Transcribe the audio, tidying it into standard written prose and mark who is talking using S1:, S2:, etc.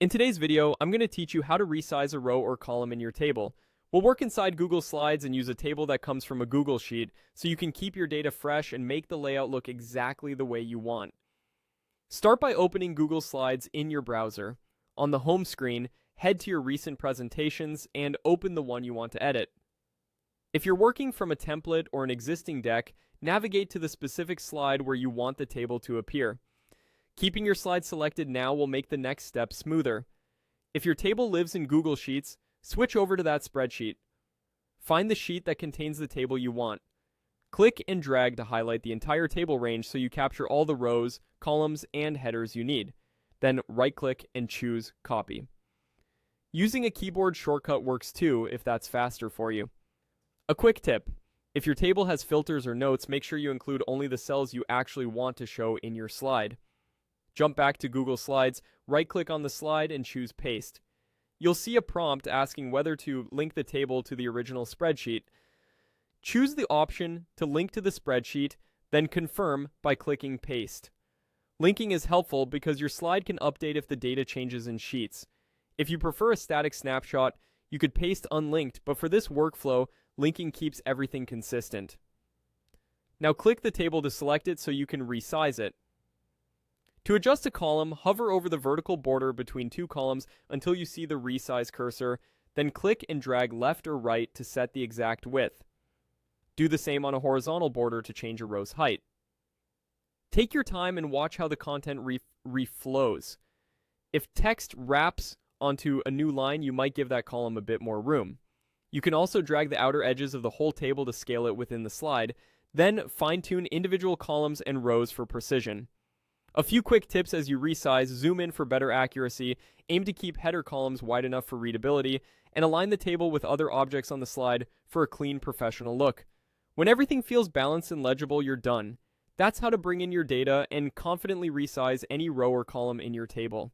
S1: In today's video, I'm going to teach you how to resize a row or column in your table. We'll work inside Google Slides and use a table that comes from a Google Sheet so you can keep your data fresh and make the layout look exactly the way you want. Start by opening Google Slides in your browser. On the home screen, head to your recent presentations and open the one you want to edit. If you're working from a template or an existing deck, navigate to the specific slide where you want the table to appear. Keeping your slide selected now will make the next step smoother. If your table lives in Google Sheets, switch over to that spreadsheet. Find the sheet that contains the table you want. Click and drag to highlight the entire table range so you capture all the rows, columns, and headers you need. Then right-click and choose Copy. Using a keyboard shortcut works too if that's faster for you. A quick tip: if your table has filters or notes, make sure you include only the cells you actually want to show in your slide. Jump back to Google Slides, right-click on the slide, and choose Paste. You'll see a prompt asking whether to link the table to the original spreadsheet. Choose the option to link to the spreadsheet, then confirm by clicking Paste. Linking is helpful because your slide can update if the data changes in Sheets. If you prefer a static snapshot, you could paste unlinked, but for this workflow, linking keeps everything consistent. Now click the table to select it so you can resize it. To adjust a column, hover over the vertical border between two columns until you see the resize cursor, then click and drag left or right to set the exact width. Do the same on a horizontal border to change a row's height. Take your time and watch how the content reflows. If text wraps onto a new line, you might give that column a bit more room. You can also drag the outer edges of the whole table to scale it within the slide, then fine-tune individual columns and rows for precision. A few quick tips as you resize: zoom in for better accuracy, aim to keep header columns wide enough for readability, and align the table with other objects on the slide for a clean, professional look. When everything feels balanced and legible, you're done. That's how to bring in your data and confidently resize any row or column in your table.